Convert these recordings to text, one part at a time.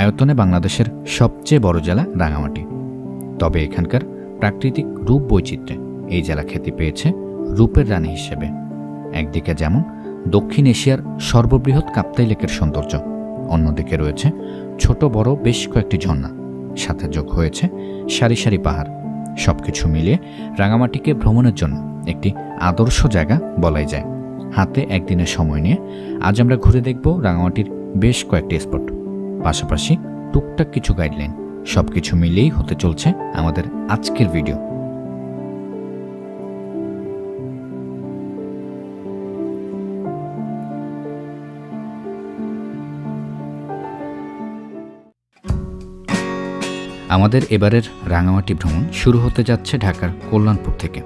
আয়তনে বাংলাদেশের সবচেয়ে বড় জেলা রাঙামাটি। তবে এখানকার প্রাকৃতিক রূপ বৈচিত্র্যে এই জেলা খ্যাতি পেয়েছে রূপের রানী হিসেবে। একদিকে যেমন দক্ষিণ এশিয়ার সর্ববৃহৎ কাপ্তাই লেকের সৌন্দর্য, অন্যদিকে রয়েছে ছোট বড় বেশ কয়েকটি ঝর্ণা, সাথে যোগ হয়েছে সারি সারি পাহাড়। সবকিছু মিলিয়ে রাঙামাটিকে ভ্রমণের জন্য একটি আদর্শ জায়গা বলাই যায়। হাতে একদিনের সময় নিয়ে আজ আমরা ঘুরে দেখব রাঙামাটির বেশ কয়েকটি স্পট, পাশাপাশি টুকটাক কিছু গাইডলাইন। সবকিছু মিলিয়েই হতে চলছে আমাদের আজকের ভিডিও। আমাদের এবারের রাঙামাটি ভ্রমণ শুরু হতে যাচ্ছে ঢাকার কল্যাণপুর থেকে।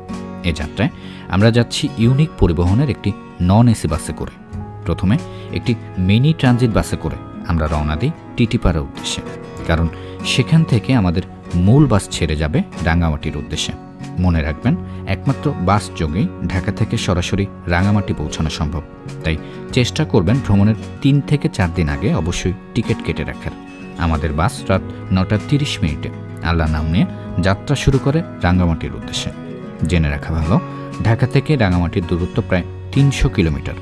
এ যাত্রায় আমরা যাচ্ছি ইউনিক পরিবহনের একটি নন এসি বাসে করে। প্রথমে একটি মিনি ট্রানজিট বাসে করে আমরা রওনা দিই টিটিপাড়ার উদ্দেশ্যে, কারণ সেখান থেকে আমাদের মূল বাস ছেড়ে যাবে রাঙামাটির উদ্দেশ্যে। মনে রাখবেন, একমাত্র বাস যোগেই ঢাকা থেকে সরাসরি রাঙামাটি পৌঁছানো সম্ভব। তাই চেষ্টা করবেন ভ্রমণের 3 থেকে 4 দিন আগে অবশ্যই টিকিট কেটে রাখার। আমাদের বাস রাত 9:30 আল্লাহ নাম নিয়ে যাত্রা শুরু করে রাঙামাটির উদ্দেশ্যে। জেনে রাখা ভালো, ঢাকা থেকে রাঙামাটির দূরত্ব প্রায় 300 কিলোমিটার।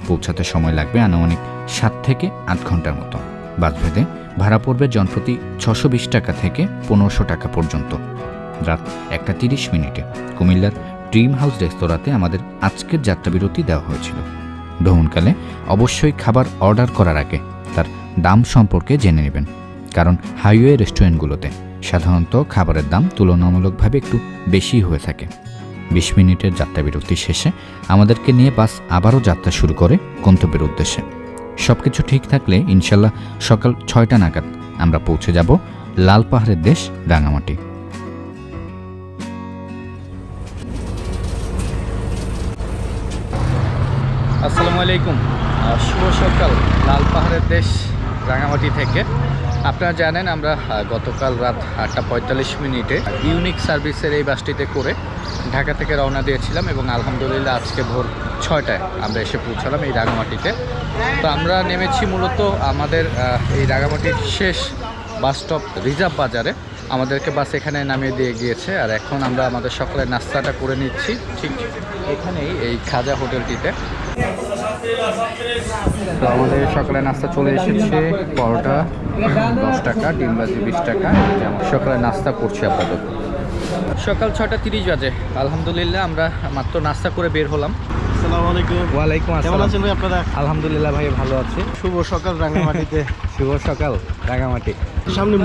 পৌঁছাতে সময় লাগবে আনুমানিক 7 থেকে 8 ঘন্টার মতো। বাস ভেদে ভাড়া পড়বে জনপ্রতি 620 টাকা থেকে 1500 টাকা পর্যন্ত। রাত 1:30 কুমিল্লার ড্রিম হাউস রেস্তোরাঁতে আমাদের আজকের যাত্রাবিরতি দেওয়া হয়েছিল। ভ্রমণকালে অবশ্যই খাবার অর্ডার করার আগে তার দাম সম্পর্কে জেনে নেবেন, কারণ হাইওয়ে রেস্টুরেন্টগুলোতে সাধারণত খাবারের দাম তুলনামূলকভাবে একটু বেশি হয়ে থাকে। 20 মিনিটের যাত্রাবিরতি শেষে আমাদেরকে নিয়ে বাস আবারও যাত্রা শুরু করে গন্তব্যের উদ্দেশ্যে। সব কিছু ঠিক থাকলে ইনশাল্লাহ সকাল 6টা নাগাদ আমরা পৌঁছে যাব লাল পাহাড়ের দেশ রাঙামাটি। আসসালামু আলাইকুম, শুভ সকাল। লাল পাহাড়ের দেশ রাঙামাটি থেকে আপনারা জানেন আমরা গতকাল রাত 8:45 ইউনিক সার্ভিসের এই বাসটিতে করে ঢাকা থেকে রওনা দিয়েছিলাম এবং আলহামদুলিল্লাহ আজকে ভোর 6টায় আমরা এসে পৌঁছালাম এই রাঙামাটিতে। তো আমরা নেমেছি মূলত আমাদের এই রাঙামাটির শেষ বাস স্টপ রিজার্ভ বাজারে। আমাদেরকে বাস এখানে নামিয়ে দিয়ে গিয়েছে, আর এখন আমরা আমাদের সকালের নাস্তাটা করে নিচ্ছি ঠিক এখানেই এই খাজা হোটেলটিতে। তো আমাদের সকালে নাস্তা চলে এসেছে, পরোটা 10 টাকা, ডিম ভাজি 20 টাকা। সকালে নাস্তা করছি আপাতত। সকাল 6:30 বাজে। আলহামদুলিল্লাহ আমরা মাত্র নাস্তা করে বের হলাম। আসসালামু আলাইকুম। ওয়ালাইকুম আসসালাম। কেমন আছেন ভাই আপনারা? আলহামদুলিল্লাহ ভাই, ভালো আছি। শুভ সকাল রাঙামাটিতে। শুভ সকাল রাঙামাটি। সামনে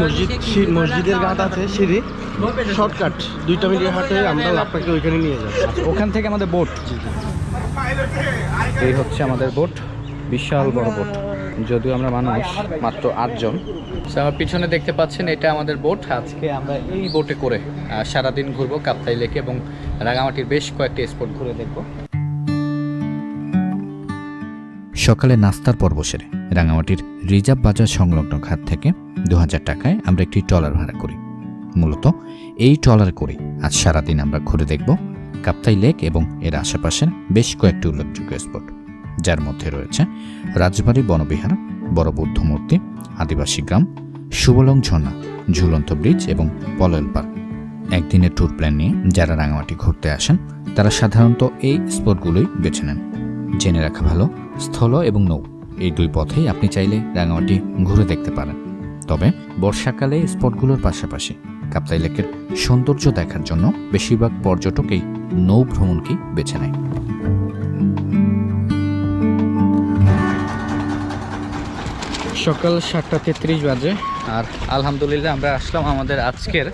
মসজিদের ঘাট আছে, সিঁড়ি শর্টকাট 2টা মিনিট হাঁটে আমরা আপনাকে ওইখানে নিয়ে যাব। ওখান থেকে আমাদের বোট, এই হচ্ছে আমাদের বোট, বিশাল বড় বোট। যদিও আমরা মানুষ মাত্র 8 জন। আমার পিছনে দেখতে পাচ্ছেন এটা আমাদের বোট। আজকে আমরা এই বোটে করে সারাদিন ঘুরবো কাপ্তাই লেকে এবং রাঙামাটির বেশ কয়েকটি স্পট ঘুরে দেখব। সকালে নাস্তার পর্ব সেরে রাঙামাটির রিজার্ভ বাজার সংলগ্ন ঘাট থেকে 2000 টাকায় আমরা একটি ট্রলার ভাড়া করি। মূলত এই ট্রলার করে আজ সারাদিন আমরা ঘুরে দেখব কাপ্তাই লেক এবং এর আশেপাশের বেশ কয়েকটি উল্লেখযোগ্য স্পট, যার মধ্যে রয়েছে রাজবাড়ী বনবিহার, বড় বুদ্ধ মূর্তি, আদিবাসী গ্রাম, সুবলং ঝর্ণা, ঝুলন্ত ব্রিজ এবং পলয়েল পার্ক। একদিনের ট্যুর প্ল্যান নিয়ে যারা রাঙামাটি ঘুরতে আসেন তারা সাধারণত এই স্পটগুলোই বেছে নেন। জেনে রাখা ভালো, স্থল এবং নৌ এই 2 পথেই আপনি চাইলে রাঙামাটি ঘুরে দেখতে পারেন। তবে বর্ষাকালে স্পটগুলোর পাশাপাশি কাপ্তাই লেকের সৌন্দর্য দেখার জন্য বেশিরভাগ পর্যটক এই নৌ ভ্রমণকেই বেছে নেয়। সকাল 7:33 বাজে, আর আলহামদুলিল্লাহ আমরা আসলাম আমাদের আজকের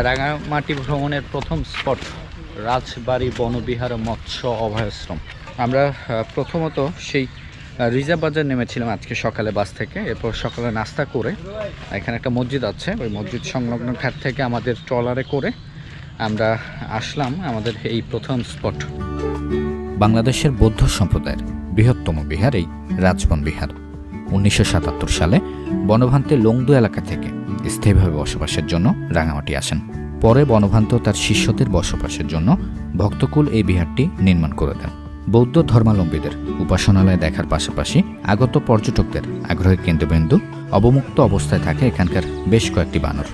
রাঙামাটি ভ্রমণের প্রথম স্পট রাজবাড়ী বনবিহার মৎস্য অভয়াশ্রম। আমরা প্রথমত সেই রিজার্ভ বাজার নেমেছিলাম আজকে সকালে বাস থেকে। এরপর সকালে নাস্তা করে এখানে একটা মসজিদ আছে, ওই মসজিদ সংলগ্ন ঘাট থেকে আমাদের ট্রলারে করে আমরা আসলাম আমাদের এই প্রথম স্পট। বাংলাদেশের বৌদ্ধ সম্প্রদায়ের বৃহত্তম বিহার এই রাজবন বিহার। 1977 সালে বনভান্তে লংদু এলাকা থেকে স্থায়ীভাবে বসবাসের জন্য রাঙামাটি আসেন। পরে বনভান্ত তার শিষ্যদের বসবাসের জন্য ভক্তকুল এই বিহারটি নির্মাণ করে দেন। বৌদ্ধ ধর্মাবলম্বীদের উপাসনালয় দেখার পাশাপাশি আগত পর্যটকদের আগ্রহের কেন্দ্রবিন্দু অবমুক্ত অবস্থায় থাকে এখানকার বেশ কয়েকটি বানর।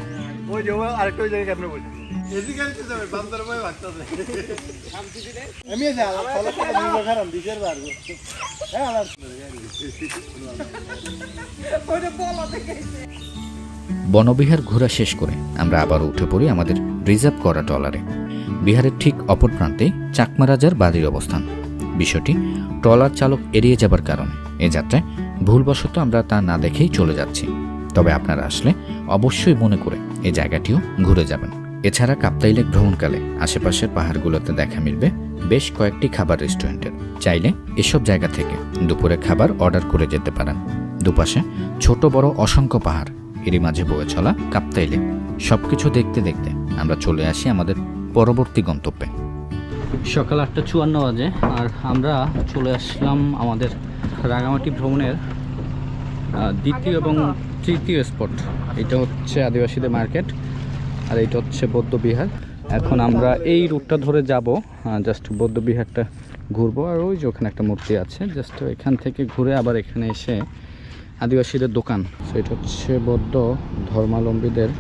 বনবিহার ঘোরা শেষ করে আমরা আবারও উঠে পড়ি আমাদের রিজার্ভ করা ট্রলারে। বিহারের ঠিক অপর প্রান্তে চাকমা রাজার বাড়ির অবস্থান। বিষয়টি ট্রলার চালক এড়িয়ে যাবার কারণে এ যাত্রায় ভুলবশত আমরা তা না দেখেই চলে যাচ্ছি। তবে আপনারা আসলে অবশ্যই মনে করে এই জায়গাটিও ঘুরে যাবেন। এছাড়া কাপ্তাই লেক ভ্রমণকালে আশেপাশের পাহাড়গুলোতে দেখা মিলবে বেশ কয়েকটি খাবার রেস্টুরেন্টের। চাইলে এসব জায়গা থেকে দুপুরে খাবার অর্ডার করে যেতে পারেন। দুপাশে ছোট বড় অসংখ্য পাহাড়, এরই মাঝে বয়ে চলা কাপ্তাই লেক। সবকিছু দেখতে দেখতে আমরা চলে আসি আমাদের পরবর্তী গন্তব্যে। সকাল 8:54 বাজে আর আমরা চলে আসলাম আমাদের রাঙামাটি ভ্রমণের দ্বিতীয় এবং তৃতীয় স্পট। এটা হচ্ছে আদিবাসীদের মার্কেট আর এটা হচ্ছে বৌদ্ধবিহার। এখন আমরা এই রুটটা ধরে যাব, জাস্ট বৌদ্ধবিহারটা ঘুরবো। আর ওই যে ওখানে একটা মূর্তি আছে, জাস্ট এখান থেকে ঘুরে আবার এখানে এসে আদিবাসীদের দোকান। সো এটা হচ্ছে বৌদ্ধ ধর্মাবলম্বীদের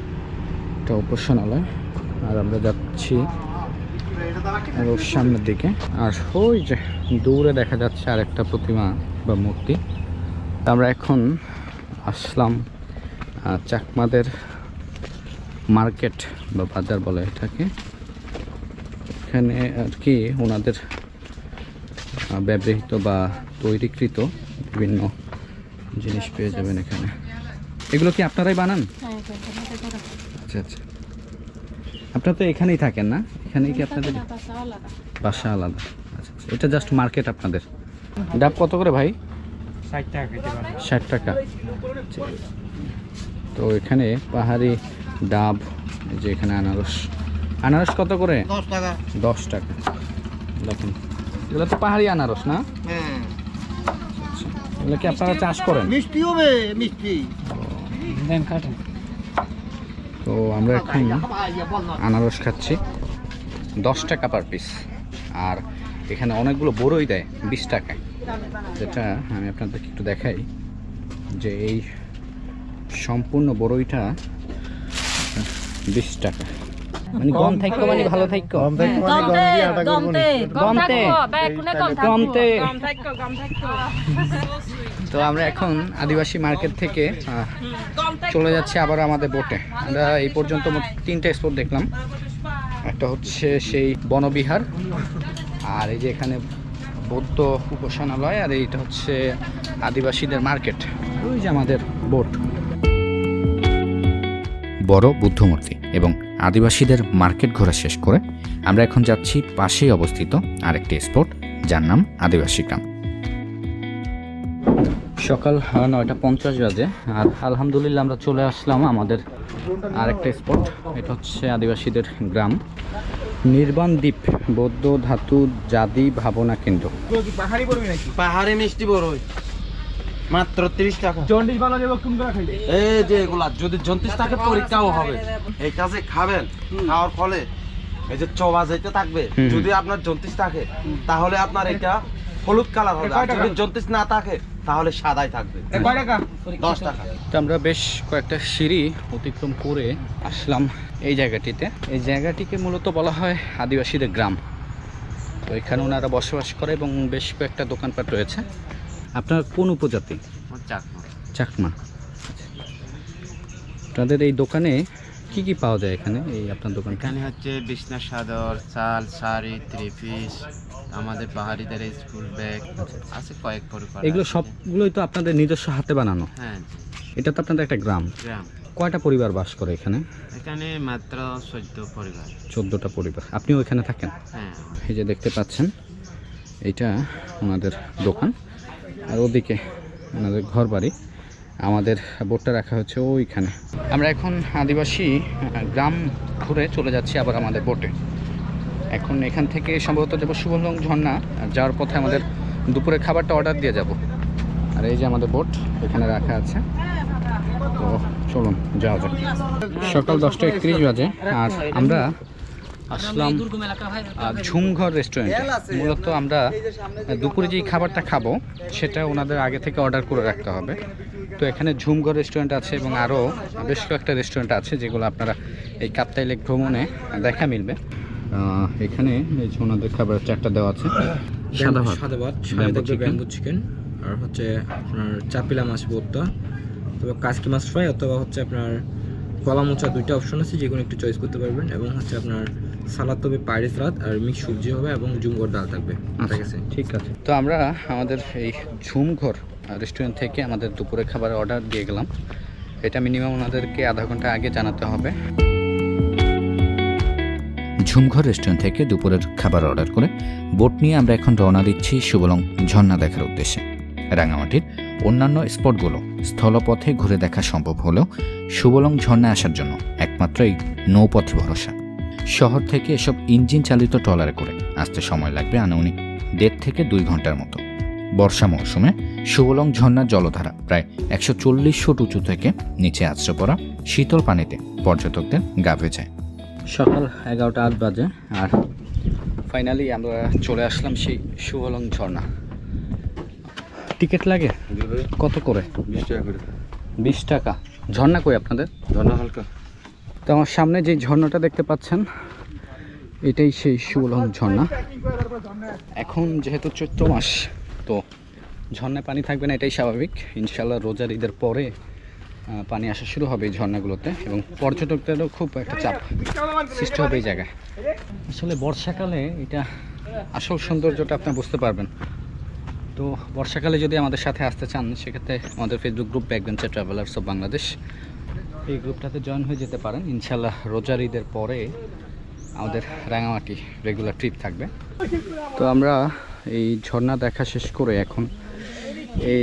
একটা উপাসনালয়। আর আমরা যাচ্ছি আর ওর সামনের দিকে। আর ওই যে দূরে দেখা যাচ্ছে আর একটা প্রতিমা বা মূর্তি। আমরা এখন আসলাম চাকমাদের মার্কেট বা বাজার বলে এটাকে। এখানে আর কি ওনাদের ব্যবহৃত বা তৈরিকৃত বিভিন্ন জিনিস পেয়ে যাবেন এখানে। এগুলো কি আপনারাই বানান? আচ্ছা আচ্ছা, আপনারা তো এখানেই থাকেন না? এখানেই কি আপনাদের বাসা আলাদা? আচ্ছা আচ্ছা, এটা জাস্ট মার্কেট আপনাদের। ডাব কত করে ভাই? 60 টাকা। তো এখানে পাহাড়ি ডাব, এই যে এখানে আনারস। আনারস কত করে? 10 টাকা। 10 টাকা। দেখুন এগুলো তো পাহাড়ি আনারস না? হ্যাঁ। আচ্ছা, এগুলো কি আপনারা চাষ করেন? মিষ্টি হবে, মিষ্টি। তো আমরা এখন আনারস খাচ্ছি 10 টাকা পার পিস। আর এখানে অনেকগুলো বড়ই দেয় 20 টাকায়, যেটা আমি আপনাদেরকে একটু দেখাই যে এই সম্পূর্ণ বড়ইটা 20 টাকা। মানে গম থাইক্য মানে ভালো থাইক্য। তো আমরা এখন আদিবাসী মার্কেট থেকে চলে যাচ্ছি আবার আমাদের বোটে। আমরা এই পর্যন্ত মোট 3টে স্পট দেখলাম। একটা হচ্ছে সেই বনবিহার, আর এই যে এখানে বৌদ্ধ উপাসনালয়, আর এইটা হচ্ছে আদিবাসীদের মার্কেট। ওই যে আমাদের বোট। বড় বুদ্ধমূর্তি এবং আদিবাসীদের মার্কেট ঘোরা শেষ করে আমরা এখন যাচ্ছি পাশেই অবস্থিত আরেকটি স্পট, যার নাম আদিবাসী গ্রাম। সকাল 9:50 বাজে আর আলহামদুলিল্লাহ আমরা চলে আসলাম আমাদের আরেকটা স্পট। এটা হচ্ছে আদিবাসীদের গ্রাম নির্বাণ দ্বীপ বৌদ্ধ ধাতু জাতি ভাবনা কেন্দ্র। পাহাড়ি মিষ্টি বড়ই মাত্র 30 টাকা। জন্ডিস ভালো যাবে কোন করে খাইলে? এই যে এগুলা যদি জন্ডিস থাকে পরীক্ষাও হবে। এই কাজে খাবেন, খাওয়ার ফলে এই যে চবা যেতে থাকবে। যদি আপনার জন্ডিস থাকে তাহলে আপনার এটা হলুদ কালার হবে, আর যদি জন্ডিস না থাকে তাহলে সাদাই থাকবে। কয় টাকা? 10 টাকা। তো আমরা বেশ কয়েকটা সিঁড়ি অতিক্রম করে আসলাম এই জায়গাটিতে। এই জায়গাটিকে মূলত বলা হয় আদিবাসীদের গ্রাম। তো এখানে ওনারা বসবাস করে এবং বেশ কয়েকটা দোকানপাট রয়েছে। আপনার কোন উপজাতি? চাকমা। আপনাদের এই দোকানে কি কি পাওয়া যায় এখানে? এই আপনার দোকান এখানে হচ্ছে বিছনা চাদর, চাল, শাড়ি, থ্রি পিস, আমাদের পাহাড়িদের স্কুল ব্যাগ আছে কয়েক প্রকার। এগুলো সবগুলোই তো আপনাদের নিজস্ব হাতে বানানো? হ্যাঁ, এটা তো আপনাদের একটা গ্রাম। কয়টা পরিবার বাস করে এখানে? এখানে মাত্র 14 পরিবার। 14টা পরিবার। আপনিও এখানে থাকেন? হ্যাঁ। এই যে দেখতে পাচ্ছেন এইটা ওনাদের দোকান, আর ওদিকে ওনাদের ঘর বাড়ি। আমাদের বোটটা রাখা হচ্ছে ওইখানে। আমরা এখন আদিবাসী গ্রাম ঘুরে চলে যাচ্ছি আবার আমাদের বোটে। এখন এখান থেকে সম্ভবত যাবো শুভলং ঝর্ণা, আর যাওয়ার পথে আমাদের দুপুরে খাবারটা অর্ডার দিয়ে যাব। আর এই যে আমাদের বোট এখানে রাখা আছে, তো চলুন যাওয়া যাক। সকাল 10:31 বাজে আর আমরা আসলাম ঝুমঘর রেস্টুরেন্টে। মূলত আমরা দুপুরে যেই খাবারটা খাবো সেটা ওনাদের আগে থেকে অর্ডার করে রাখতে হবে। তো এখানে ঝুমঘর রেস্টুরেন্ট আছে এবং আরও বেশ কয়েকটা রেস্টুরেন্ট আছে যেগুলো আপনারা এই কাপ্তাই লেক ভ্রমণে দেখা মিলবে। এখানে এই যে ওনাদের খাবার চারটা দেওয়া আছে, সাদা ভাত, ব্যাম্বু চিকেন, আর হচ্ছে আপনার চাপিলা মাছ ভর্তা, তবে কাসকি মাছ ফ্রাই, অথবা হচ্ছে আপনার কলা মোচা, দুইটা অপশন আছে যে কোনো একটু চয়েস করতে পারবেন। এবং হচ্ছে আপনার সালাদ তবে পাইরি সালাদ আর মিক্স সবজি হবে এবং ঝুমঘর ডাল থাকবে। ঠিক আছে, ঠিক আছে। তো আমরা আমাদের এই ঝুমঘর রেস্টুরেন্ট থেকে আমাদের দুপুরে খাবারের অর্ডার দিয়ে গেলাম। এটা মিনিমাম ওনাদেরকে আধা ঘন্টা আগে জানাতে হবে। ঝুমঘর রেস্টুরেন্ট থেকে দুপুরের খাবার অর্ডার করে বোট নিয়ে আমরা এখন রওনা দিচ্ছি সুবলং ঝর্ণা দেখার উদ্দেশ্যে। রাঙামাটির অন্যান্য স্পটগুলো স্থলপথে ঘুরে দেখা সম্ভব হলেও সুবলং ঝর্ণা আসার জন্য একমাত্র এই নৌপথ ভরসা। শহর থেকে এসব ইঞ্জিন চালিত ট্রলারে করে আসতে সময় লাগবে আনুমানিক 1.5 থেকে 2 ঘন্টার মতো। বর্ষা মৌসুমে সুবলং ঝর্ণার জলধারা প্রায় 140 ফুট উঁচু থেকে নিচে আছড়ে পড়া শীতল পানিতে পর্যটকদের গা ভেজায়। সকাল 11:08 বাজে আর ফাইনালি আমরা চলে আসলাম সেই সুবলং ঝর্ণা। টিকিট লাগে কত করে? 20 টাকা করে। 20 টাকা। ঝর্ণা কই আপনাদের? ঝর্ণা হালকা। তো আমার সামনে যে ঝর্ণাটা দেখতে পাচ্ছেন এটাই সেই সুবলং ঝর্ণা। এখন যেহেতু চৈত্র মাস, তো ঝর্ণায় পানি থাকবে না, এটাই স্বাভাবিক। ইনশাল্লাহ রোজার ঈদের পরে পানি আসা শুরু হবে এই ঝর্ণাগুলোতে এবং পর্যটকদেরও খুব একটা চাপ সৃষ্টি হবে এই জায়গায়। আসলে বর্ষাকালে এটা আসল সৌন্দর্যটা আপনি বুঝতে পারবেন। তো বর্ষাকালে যদি আমাদের সাথে আসতে চান সেক্ষেত্রে আমাদের Facebook group backbencher travellers of Bangladesh, এই গ্রুপটাতে জয়েন হয়ে যেতে পারেন। ইনশাল্লাহ রোজার ঈদের পরে আমাদের রাঙামাটি রেগুলার ট্রিপ থাকবে। তো আমরা এই ঝর্ণা দেখা শেষ করে এখন এই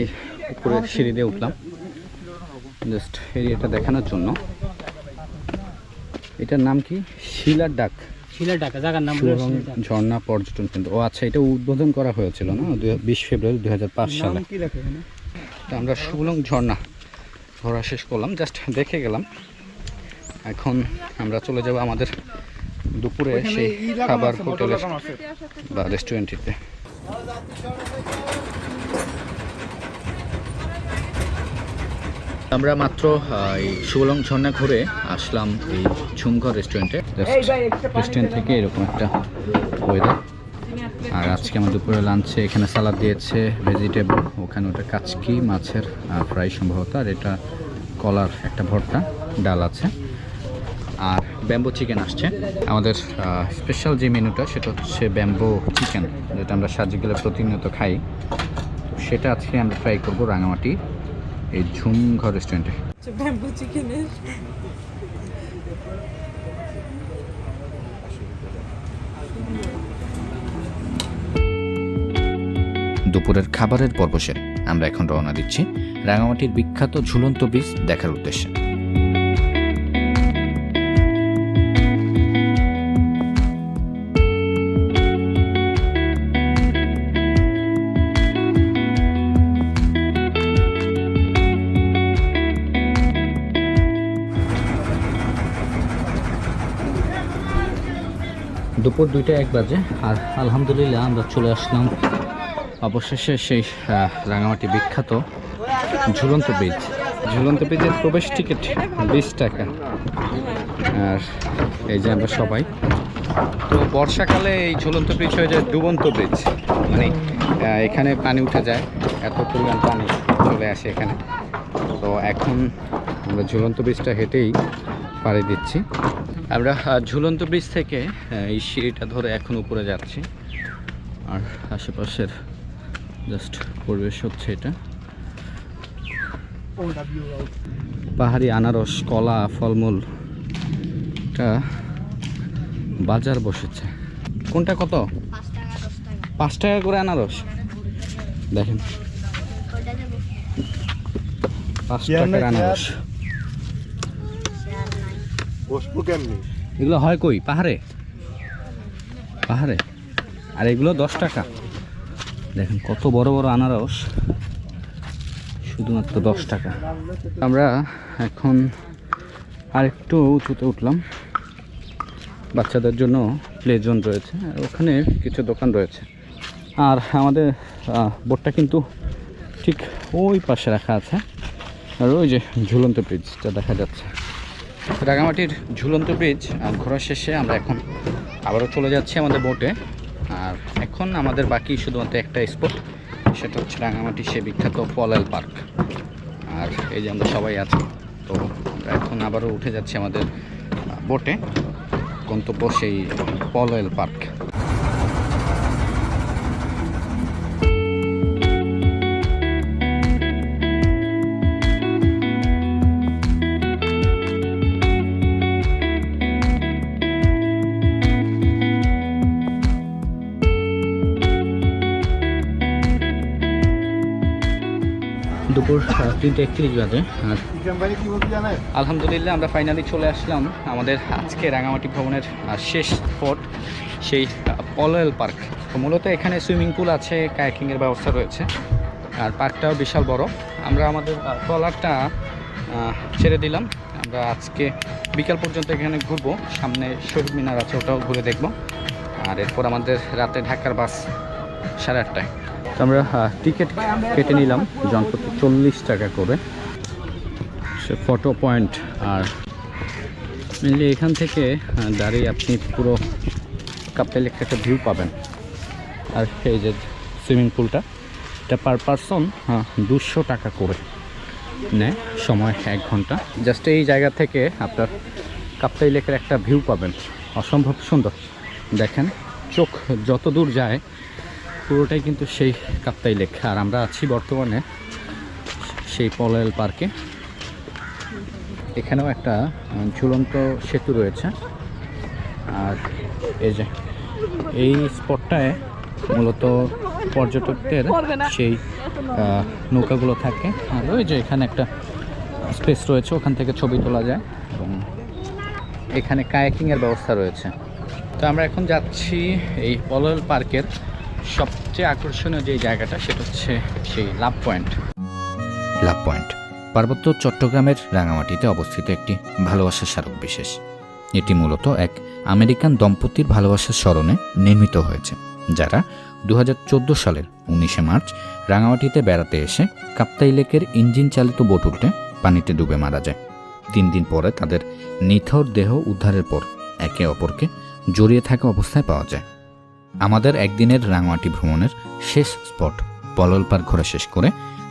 উপরে সিঁড়ি দিয়ে উঠলাম জাস্ট এরিয়াটা দেখানোর জন্য। এটার নাম কি? শিলার ডাক। শিলার ডাকা জায়গার নাম সুবলং ঝর্ণা পর্যটন কেন্দ্র। ও আচ্ছা, এটা উদ্বোধন করা হয়েছিল না 20 ফেব্রুয়ারি 2005 সালে। তো আমরা সুবলং ঝর্ণা ঘোরা শেষ করলাম, জাস্ট দেখে গেলাম। এখন আমরা চলে যাব আমাদের দুপুরে সেই খাবার হোটেলের বা রেস্টুরেন্টটিতে। আমরা মাত্র এই সুবলং ঝর্ণা ঘুরে আসলাম এই ঝুমঘর রেস্টুরেন্টে। রেস্টুরেন্ট থেকে এরকম একটা ওয়েদার। আর আজকে আমার দুপুরে লাঞ্চে এখানে সালাদ দিয়েছে, ভেজিটেবল, ওখানে ওটা কাচকি মাছের ফ্রাই সম্ভবত, আর এটা কলার একটা ভর্তা, ডাল আছে, আর ব্যাম্বো চিকেন আসছে। আমাদের স্পেশাল যে মেনুটা সেটা হচ্ছে ব্যাম্বো চিকেন, যেটা আমরা সাজিগুলো প্রতিনিয়ত খাই। তো সেটা আজকে আমরা ট্রাই করবো রাঙামাটি এই ঝুমঘর রেস্টুরেন্টে। ব্যাম্বু চিকেনের দুপুরের খাবারের পর্ব সেরে আমরা এখন রওনা দিচ্ছি রাঙামাটির বিখ্যাত ঝুলন্ত ব্রিজ দেখার উদ্দেশ্যে। দুপুর 2:01 বাজে আর আলহামদুলিল্লাহ আমরা চলে আসলাম অবশেষে সেই রাঙামাটি বিখ্যাত ঝুলন্ত ব্রিজ। ঝুলন্ত ব্রিজের প্রবেশ টিকিট 20 টাকা। আর এই যে আমরা সবাই, তো বর্ষাকালে এই ঝুলন্ত ব্রিজ হয়ে যায় ডুবন্ত ব্রিজ, মানে এখানে পানি উঠে যায়, এত পরিমাণ পানি চলে আসে এখানে। তো এখন আমরা ঝুলন্ত ব্রিজটা হেঁটেই পাড়ি দিচ্ছি। আমরা ঝুলন্ত ব্রিজ থেকে এই সিঁড়িটা ধরে এখন উপরে যাচ্ছি। আর আশেপাশের জাস্ট পরিবেশ হচ্ছে এটা। পাহাড়ি আনারস, কলা, ফলমূল, এটা বাজার বসেছে। কোনটা কত? 5 টাকা করে আনারস। দেখেন 5 টাকার আনারস। এগুলো হয় কই? পাহাড়ে? পাহাড়ে। আর এগুলো 10 টাকা। দেখেন কত বড় বড় আনারস, শুধুমাত্র 10 টাকা। আমরা এখন আরেকটু উঁচুতে উঠলাম। বাচ্চাদের জন্য প্লে জোন রয়েছে, আর ওখানে কিছু দোকান রয়েছে। আর আমাদের বোটটা কিন্তু ঠিক ওই পাশে রাখা আছে, আর ওই যে ঝুলন্ত ব্রিজটা দেখা যাচ্ছে। রাঙামাটির ঝুলন্ত ব্রিজ ঘোরা শেষে আমরা এখন আবারও চলে যাচ্ছি আমাদের বোটে। আর এখন আমাদের বাকি শুধুমাত্র একটা স্পট, সেটা হচ্ছে রাঙামাটির সে বিখ্যাত পলয়েল পার্ক। আর এই যে আমরা সবাই আছি, তো আমরা এখন আবারও উঠে যাচ্ছি আমাদের বোটে, গন্তব্য সেই পলয়েল পার্ক। দুপুর 3:31 বাজে। আর আলহামদুলিল্লাহ আমরা ফাইনালি চলে আসলাম আমাদের আজকে রাঙামাটি ভ্রমণের শেষ স্পট, সেই পলয়েল পার্ক। তো মূলত এখানে সুইমিং পুল আছে, কায়াকিংয়ের ব্যবস্থা রয়েছে, আর পার্কটাও বিশাল বড়। আমরা আমাদের ট্রলারটা ছেড়ে দিলাম। আমরা আজকে বিকাল পর্যন্ত এখানে ঘুরবো, সামনে শহীদ মিনার আছে, ওটাও ঘুরে দেখব। আর এরপর আমাদের রাতে ঢাকার বাস 8:30টায়। তো আমরা টিকিট কেটে নিলাম জনপ্রতি 40 টাকা করে, সে ফটো পয়েন্ট। আর মেনলি এখান থেকে দাঁড়িয়ে আপনি পুরো কাপ্তাই লেকের একটা ভিউ পাবেন। আর এই যে সুইমিং পুলটা, এটা পার পারসন 200 টাকা করে নেয়, সময় 1 ঘন্টা। জাস্ট এই জায়গা থেকে আপনার কাপ্তাই লেকের একটা ভিউ পাবেন, অসম্ভব সুন্দর। দেখেন চোখ যত দূর যায় পুরোটাই কিন্তু সেই কাপ্তাই লেক। আর আমরা আছি বর্তমানে সেই পলয়েল পার্কে। এখানেও একটা ঝুলন্ত সেতু রয়েছে। আর এই যে এই স্পটটায় মূলত পর্যটকদের সেই নৌকাগুলো থাকে। আর ওই যে এখানে একটা স্পেস রয়েছে, ওখান থেকে ছবি তোলা যায়, এবং এখানে কায়াকিংয়ের ব্যবস্থা রয়েছে। তো আমরা এখন যাচ্ছি এই পলয়েল পার্কের সবচেয়ে আকর্ষণীয় যে জায়গাটা, সেটা হচ্ছে সেই লাভ পয়েন্ট। লাভ পয়েন্ট পার্বত্য চট্টগ্রামের রাঙামাটিতে অবস্থিত একটি ভালোবাসার স্মারক বিশেষ। এটি মূলত এক আমেরিকান দম্পতির ভালোবাসার স্মরণে নির্মিত হয়েছে, যারা 2014 সালের 19শে মার্চ রাঙামাটিতে বেড়াতে এসে কাপ্তাই লেকের ইঞ্জিন চালিত বোট উল্টে পানিতে ডুবে মারা যায়। 3 দিন পরে তাদের নিথর দেহ উদ্ধারের পর একে অপরকে জড়িয়ে থাকা অবস্থায় পাওয়া যায়। আমাদের একদিনের রাঙামাটি ভ্রমণের শেষ স্পট পলয়েল পার্ক ঘোরা শেষ করে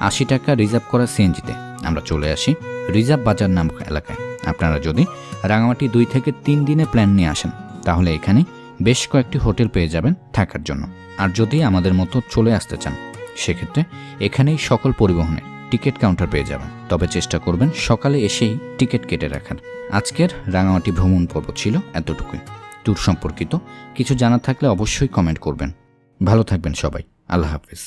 80 টাকা রিজার্ভ করা সিএনজিতে আমরা চলে আসি রিজার্ভ বাজার নামক এলাকায়। আপনারা যদি রাঙামাটি 2 থেকে 3 দিনে প্ল্যান নিয়ে আসেন, তাহলে এখানে বেশ কয়েকটি হোটেল পেয়ে যাবেন থাকার জন্য। আর যদি আমাদের মতো চলে আসতে চান, সেক্ষেত্রে এখানেই সকল পরিবহনের টিকিট কাউন্টার পেয়ে যাবেন। তবে চেষ্টা করবেন সকালে এসেই টিকিট কেটে রাখার। আজকের রাঙামাটি ভ্রমণ পর্ব ছিল এতটুকুই। ট্যুর সম্পর্কিত কিছু জানা থাকলে অবশ্যই কমেন্ট করবেন। ভালো থাকবেন সবাই, আল্লাহ হাফেজ।